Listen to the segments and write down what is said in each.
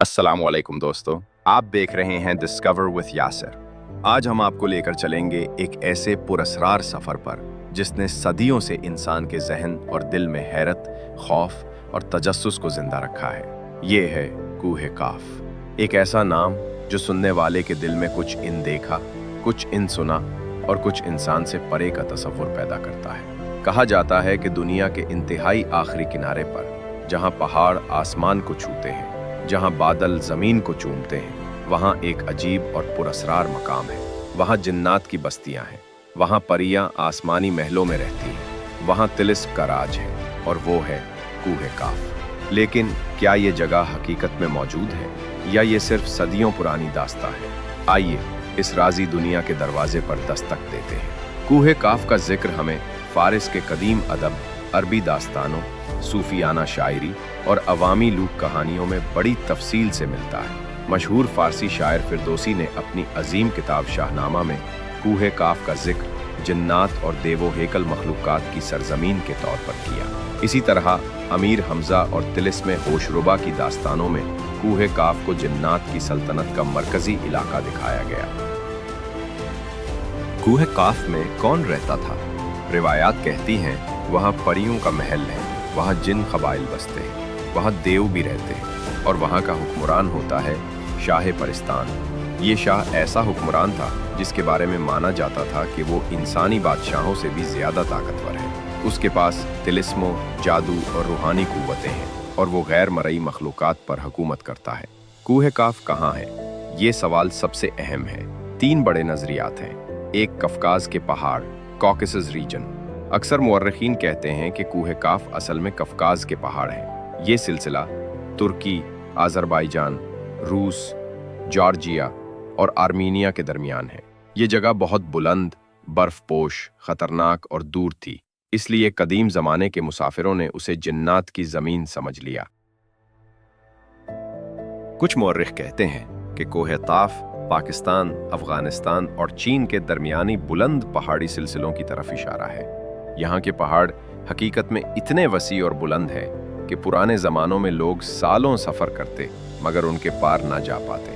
अस्सलाम वालेकुम दोस्तों, आप देख रहे हैं डिस्कवर विथ यासिर। आज हम आपको लेकर चलेंगे एक ऐसे पुरस्रार सफ़र पर जिसने सदियों से इंसान के जहन और दिल में हैरत, खौफ और तजस्सुस को जिंदा रखा है। ये है कूहे काफ। एक ऐसा नाम जो सुनने वाले के दिल में कुछ इन देखा, कुछ इन सुना और कुछ इंसान से परे का तसव्वुर पैदा करता है। कहा जाता है कि दुनिया के इंतहाई आखिरी किनारे पर, जहाँ पहाड़ आसमान को छूते हैं, जहाँ बादल जमीन को चूमते हैं, वहाँ एक अजीब और पुरस्रार मकाम है। वहाँ जिन्नात की बस्तियाँ हैं, वहाँ परियाँ आसमानी महलों में रहती हैं, वहाँ तिलिस्म का राज है, और वो है कूहे काफ। लेकिन क्या ये जगह हकीकत में मौजूद है या ये सिर्फ सदियों पुरानी दास्तां है? आइए इस राजी दुनिया के दरवाजे पर दस्तक देते हैं। कूहे काफ का जिक्र हमें फारिस के कदीम अदब, अरबी दास्तानों, सूफियाना शायरी और अवामी लूक कहानियों में बड़ी तफसील से मिलता है। मशहूर फारसी शायर फिरदौसी ने अपनी अजीम किताब शाहनामा में कूहे काफ का जिक्र जिन्नात और देवो हेकल मखलूकात की सरजमीन के तौर पर किया। इसी तरह अमीर हमजा और तिलिस्म होशरुबा की दास्तानों में कूहे काफ को जिन्नात की सल्तनत का मरकजी इलाका दिखाया गया। कूहे काफ में कौन रहता था? रिवायात कहती हैं वहाँ परियों का महल है, वहाँ जिन कबाइल बसते हैं, वहाँ देव भी रहते हैं, और वहाँ का हुक्मरान होता है शाह परिस्तान। ये शाह ऐसा हुक्मरान था जिसके बारे में माना जाता था कि वो इंसानी बादशाहों से भी ज़्यादा ताकतवर है। उसके पास तिलिस्मों, जादू और रूहानी कुव्वतें हैं, और वो गैर मरई मखलूकात पर हुकूमत करता है। कूहे काफ कहाँ है? ये सवाल सबसे अहम है। 3 बड़े नज़रियात हैं। एक, कफकाज के पहाड़, कॉकेसस रीजन। अक्सर मुअर्रिखीन कहते हैं कि कूहे काफ असल में कफकाज के पहाड़ हैं। ये सिलसिला तुर्की, आज़रबाईजान, रूस, जॉर्जिया और आर्मीनिया के दरमियान है। ये जगह बहुत बुलंद, बर्फपोश, खतरनाक और दूर थी, इसलिए कदीम ज़माने के मुसाफिरों ने उसे जिन्नात की ज़मीन समझ लिया। कुछ मुअर्रिख कहते हैं कि कूहे काफ पाकिस्तान, अफगानिस्तान और चीन के दरमियानी बुलंद पहाड़ी सिलसिलों की तरफ इशारा है। यहाँ के पहाड़ हकीकत में इतने वसी और बुलंद हैं कि पुराने ज़मानों में लोग सालों सफ़र करते मगर उनके पार ना जा पाते।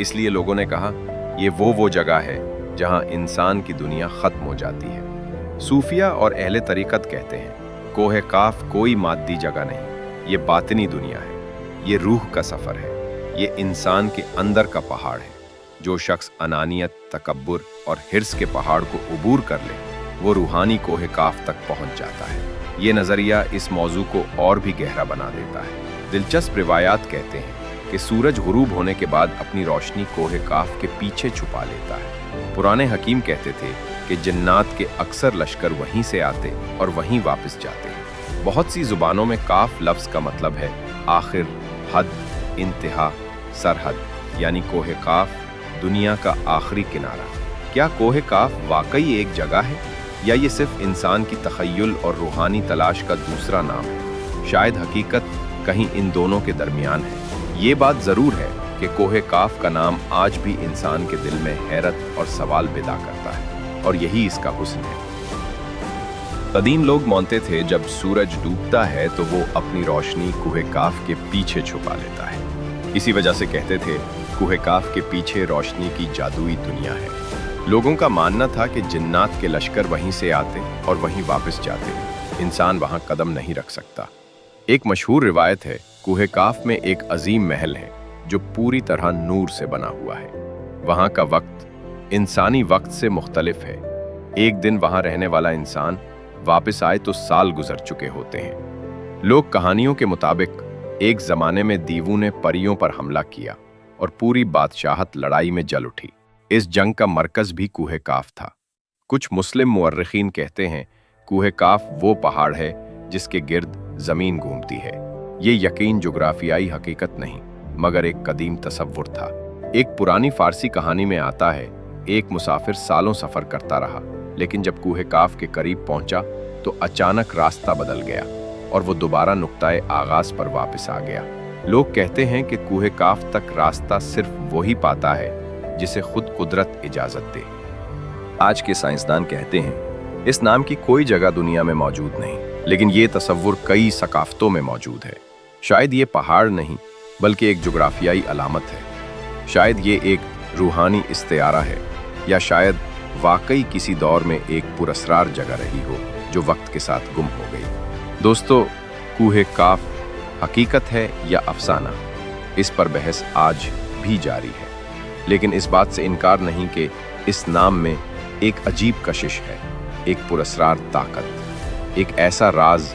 इसलिए लोगों ने कहा ये वो जगह है जहाँ इंसान की दुनिया ख़त्म हो जाती है। सूफिया और अहले तरीक़त कहते हैं कोहे काफ कोई मादी जगह नहीं, ये बातिनी दुनिया है, ये रूह का सफ़र है, ये इंसान के अंदर का पहाड़ है। जो शख्स अनानियत, तकब्बुर और हिर्स के पहाड़ को उबूर कर ले वो रूहानी कोहे काफ तक पहुंच जाता है। ये नज़रिया इस मौजू को और भी गहरा बना देता है। दिलचस्प रिवायात कहते हैं कि सूरज गुरूब होने के बाद अपनी रोशनी कोहे काफ के पीछे छुपा लेता है। पुराने हकीम कहते थे कि जिन्नात के अक्सर लश्कर वहीं से आते और वहीं वापस जाते हैं। बहुत सी ज़ुबानों में काफ लफ्ज़ का मतलब है आखिर, हद, इंतहा, सरहद, यानी कोहे काफ दुनिया का आखिरी किनारा। क्या कोहे काफ वाकई एक जगह है या ये सिर्फ इंसान की तखय्युल और रूहानी तलाश का दूसरा नाम है? शायद हकीकत कहीं इन दोनों के दरमियान है। ये बात ज़रूर है कि कोहे काफ का नाम आज भी इंसान के दिल में हैरत और सवाल पैदा करता है, और यही इसका हुस्न है। कदीम लोग मानते थे जब सूरज डूबता है तो वो अपनी रोशनी कूहे काफ के पीछे छुपा लेता है। इसी वजह से कहते थे कूहे काफ के पीछे रोशनी की जादुई दुनिया है। लोगों का मानना था कि जिन्नात के लश्कर वहीं से आते और वहीं वापस जाते, इंसान वहां कदम नहीं रख सकता। एक मशहूर रिवायत है कूहे काफ में एक अजीम महल है जो पूरी तरह नूर से बना हुआ है। वहां का वक्त इंसानी वक्त से मुख्तलिफ है। एक दिन वहां रहने वाला इंसान वापस आए तो साल गुजर चुके होते हैं। लोक कहानियों के मुताबिक एक जमाने में दीवों ने परियों पर हमला किया और पूरी बादशाहत लड़ाई में जल उठी। इस जंग का मरकज भी कूहे काफ था। कुछ मुस्लिम मुअर्रिखीन कहते हैं कूहे काफ वो पहाड़ है जिसके गिर्द जमीन घूमती है। ये यकीन जुग्राफियाई हकीकत नहीं मगर एक कदीम तसव्वुर था। एक पुरानी फारसी कहानी में आता है एक मुसाफिर सालों सफ़र करता रहा, लेकिन जब कूहे काफ के करीब पहुंचा तो अचानक रास्ता बदल गया और वो दोबारा नुक्ताए आगाज पर वापस आ गया। लोग कहते हैं कि कूहे काफ तक रास्ता सिर्फ वही पाता है जिसे खुद कुदरत इजाजत दे। आज के साइंसदान कहते हैं इस नाम की कोई जगह दुनिया में मौजूद नहीं, लेकिन ये तसव्वुर कई सकाफ़तों में मौजूद है। शायद ये पहाड़ नहीं बल्कि एक जुग्राफियाई अलामत है। शायद ये एक रूहानी इस्तिआरा है, या शायद वाकई किसी दौर में एक पुरअसरार जगह रही हो जो वक्त के साथ गुम हो गई। दोस्तों, कूहे काफ हकीकत है या अफसाना, इस पर बहस आज भी जारी है, लेकिन इस बात से इनकार नहीं कि इस नाम में एक अजीब कशिश है, एक पुरअसरार ताकत, एक ऐसा राज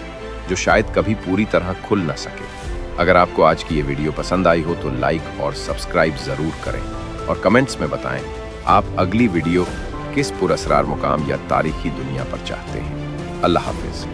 जो शायद कभी पूरी तरह खुल न सके। अगर आपको आज की ये वीडियो पसंद आई हो तो लाइक और सब्सक्राइब ज़रूर करें और कमेंट्स में बताएं आप अगली वीडियो किस पुरअसरार मुकाम या तारीखी दुनिया पर चाहते हैं। अल्लाह हाफिज़।